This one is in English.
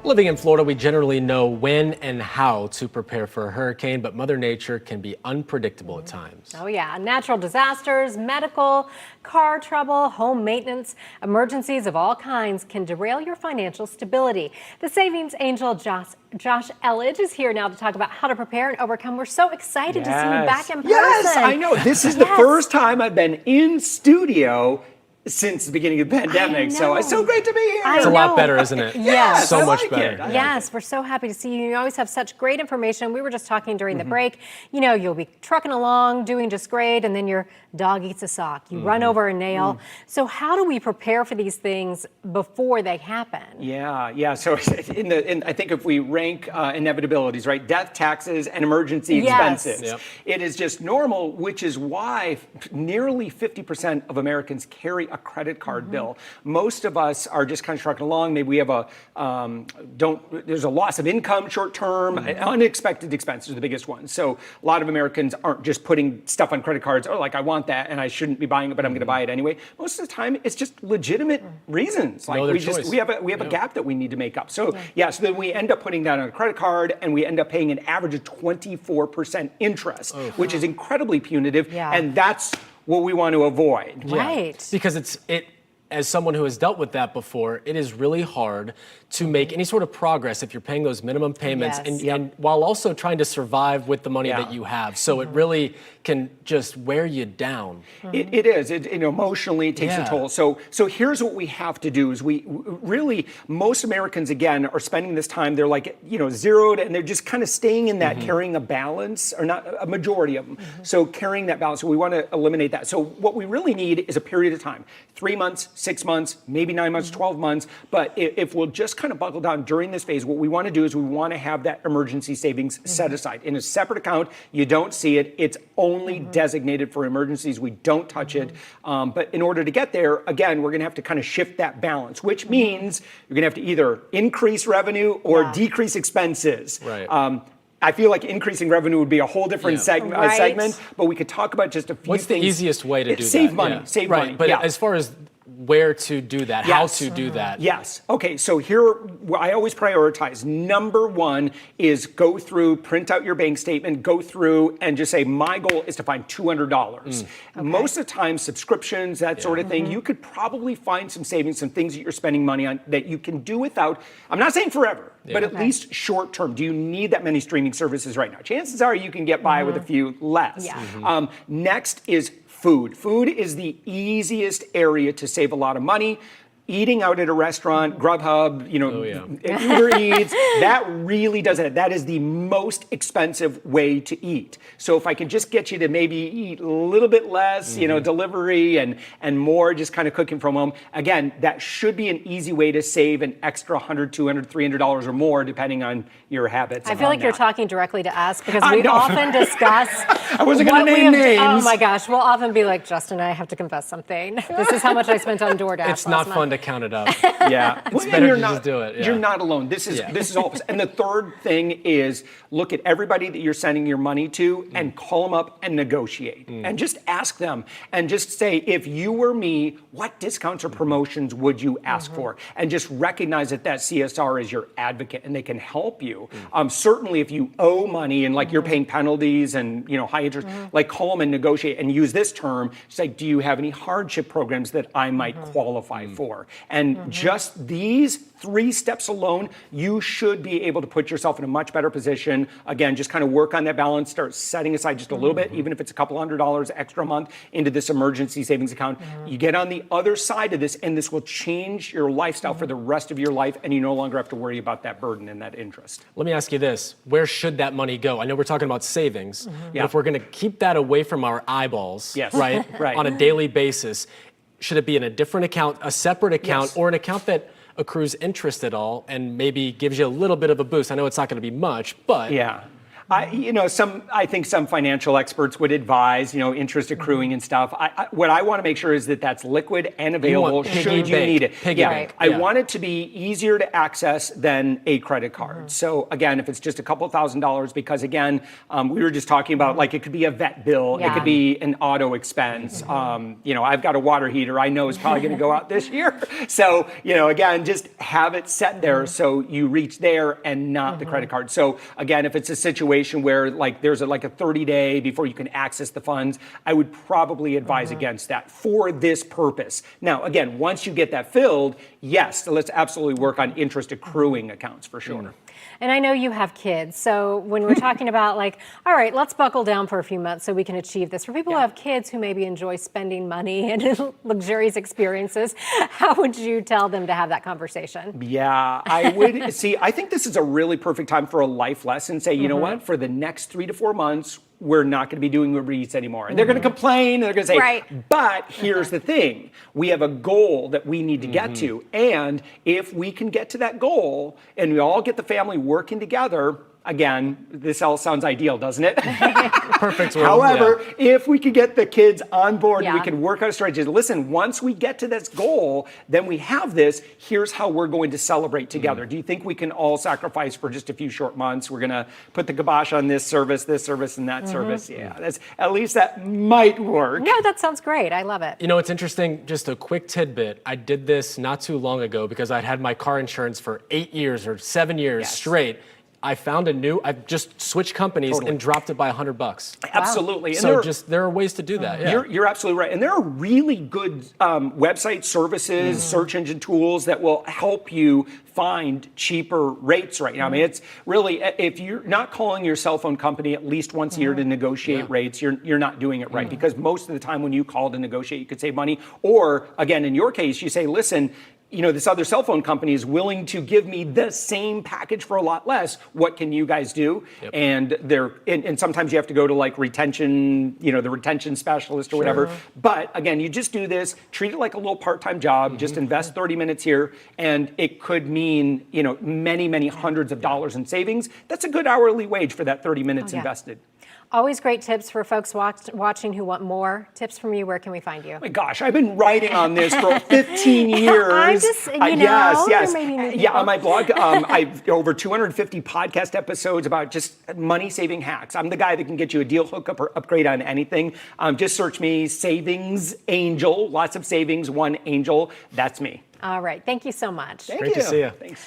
Living in Florida, we generally know when and how to prepare for a hurricane, but Mother Nature can be unpredictable at times. Oh yeah, natural disasters, medical, car trouble, home maintenance, emergencies of all kinds can derail your financial stability. The Savings Angel Josh Elledge is here now to talk about how to prepare and overcome. We're so excited to see you back in person. Yes, I know. This is the first time I've been in studio since the beginning of the pandemic, so it's so great to be here. It's a lot better, isn't it? Yes. So much better. Yes, we're so happy to see you. You always have such great information. We were just talking during the break. You know, you'll be trucking along, doing just great, and then your dog eats a sock. You run over a nail. So how do we prepare for these things before they happen? Yeah. So I think if we rank inevitabilities, right? Death, taxes, and emergency expenses. Yep. It is just normal, which is why nearly 50% of Americans carry a credit card bill. Most of us are just kind of trucking along. Maybe we have there's a loss of income short term, unexpected expenses are the biggest ones. So a lot of Americans aren't just putting stuff on credit cards, like I want that and I shouldn't be buying it, but I'm going to buy it anyway. Most of the time it's just legitimate reasons. Like we have a gap that we need to make up. So so then we end up putting that on a credit card and we end up paying an average of 24% interest, which is incredibly punitive. And that's what we want to avoid. Right. Because as someone who has dealt with that before, it is really hard to make any sort of progress if you're paying those minimum payments and while also trying to survive with the money that you have. So it really can just wear you down. It is. It emotionally takes a toll. So here's what we have to do is we really, most Americans, again, are spending this time, they're like, zeroed, and they're just kind of staying in that, carrying a balance, or not a majority of them. So carrying that balance, so we want to eliminate that. So what we really need is a period of time, 3 months, 6 months, maybe 9 months, 12 months. But if we'll just kind of buckle down during this phase, what we want to do is we want to have that emergency savings set aside in a separate account. You don't see it. It's only designated for emergencies. We don't touch it. But in order to get there, again, we're going to have to kind of shift that balance, which means you're going to have to either increase revenue or decrease expenses. Right. I feel like increasing revenue would be a whole different segment, but we could talk about just a few things. What's the easiest way to do that? Save money. Save money. But as far as where to do that, how to do that. Yes. Okay, so here, I always prioritize. Number one is go through, print out your bank statement, go through and just say, my goal is to find $200. Most of the time, subscriptions, that sort of thing, you could probably find some savings, some things that you're spending money on that you can do without, I'm not saying forever, but at least short term. Do you need that many streaming services right now? Chances are you can get by with a few less. Next is food. Food is the easiest area to save a lot of money. Eating out at a restaurant, Grubhub, Uber Eats, that really does it. That is the most expensive way to eat. So if I can just get you to maybe eat a little bit less, delivery and more just kind of cooking from home, again, that should be an easy way to save an extra $100, $200, $300 or more, depending on your habits. I feel like you're talking directly to us because we often discuss. I wasn't going to name names. Oh my gosh, we'll often be like, Justin, I have to confess something. This is how much I spent on DoorDash. It's not fun to count it up. It's better to just do it. You're not alone. This is all. And the third thing is look at everybody that you're sending your money to and call them up and negotiate and just ask them and just say, if you were me, what discounts or promotions would you ask for? And just recognize that CSR is your advocate and they can help you. Certainly if you owe money and like you're paying penalties and high interest, like call them and negotiate and use this term. Say, do you have any hardship programs that I might qualify for? And just these 3 steps alone, you should be able to put yourself in a much better position. Again, just kind of work on that balance, start setting aside just a little bit, even if it's a couple $100 extra a month into this emergency savings account. You get on the other side of this and this will change your lifestyle for the rest of your life and you no longer have to worry about that burden and that interest. Let me ask you this, where should that money go? I know we're talking about savings, but if we're going to keep that away from our eyeballs, right, on a daily basis, should it be in a different account, a separate account, or an account that accrues interest at all and maybe gives you a little bit of a boost? I know it's not going to be much, but I think some financial experts would advise, interest accruing and stuff. What I want to make sure is that that's liquid and available should you need it. Piggy bank. I want it to be easier to access than a credit card. So again, if it's just a couple $1,000s, because again, we were just talking about like it could be a vet bill, it could be an auto expense. I've got a water heater I know is probably going to go out this year. So, again, just have it set there so you reach there and not the credit card. So again, if it's a situation where like there's a 30-day before you can access the funds, I would probably advise against that for this purpose. Now, again, once you get that filled, yes, let's absolutely work on interest accruing accounts for sure. And I know you have kids, so when we're talking about like, all right, let's buckle down for a few months so we can achieve this. For people who have kids who maybe enjoy spending money and luxurious experiences, how would you tell them to have that conversation? Yeah, I would see. I think this is a really perfect time for a life lesson. Say, you know what? For the next 3 to 4 months, we're not going to be doing Uber Eats anymore. And they're going to complain. They're going to say, but here's the thing. We have a goal that we need to get to. And if we can get to that goal and we all get the family working together, again, this all sounds ideal, doesn't it? Perfect. However, if we could get the kids on board, we can work out a strategy. Listen, once we get to this goal, then we have this. Here's how we're going to celebrate together. Do you think we can all sacrifice for just a few short months? We're going to put the kibosh on this service, and that service. Yeah, that's at least that might work. No, that sounds great. I love it. It's interesting. Just a quick tidbit. I did this not too long ago because I'd had my car insurance for 8 years or 7 years straight. I found I've just switched companies and dropped it by $100. Absolutely. And so there are ways to do that. Yeah. You're absolutely right. And there are really good website services, search engine tools that will help you find cheaper rates right now. I mean, it's really, if you're not calling your cell phone company at least once a year to negotiate rates, you're not doing it right. Because most of the time when you call to negotiate, you could save money. Or again, in your case, you say, listen, this other cell phone company is willing to give me the same package for a lot less. What can you guys do? And and sometimes you have to go to like retention, the retention specialist or whatever. But again, you just do this, treat it like a little part-time job, just invest 30 minutes here, and it could mean, many, many hundreds of dollars in savings. That's a good hourly wage for that 30 minutes invested. Always great tips for folks watching who want more tips from you. Where can we find you? Oh my gosh, I've been writing on this for 15 years. I'm just, yes. On my blog, I've over 250 podcast episodes about just money-saving hacks. I'm the guy that can get you a deal hookup or upgrade on anything. Just search me, Savings Angel, lots of savings, one Angel. That's me. All right. Thank you so much. Thank Great you. to see you. Thanks.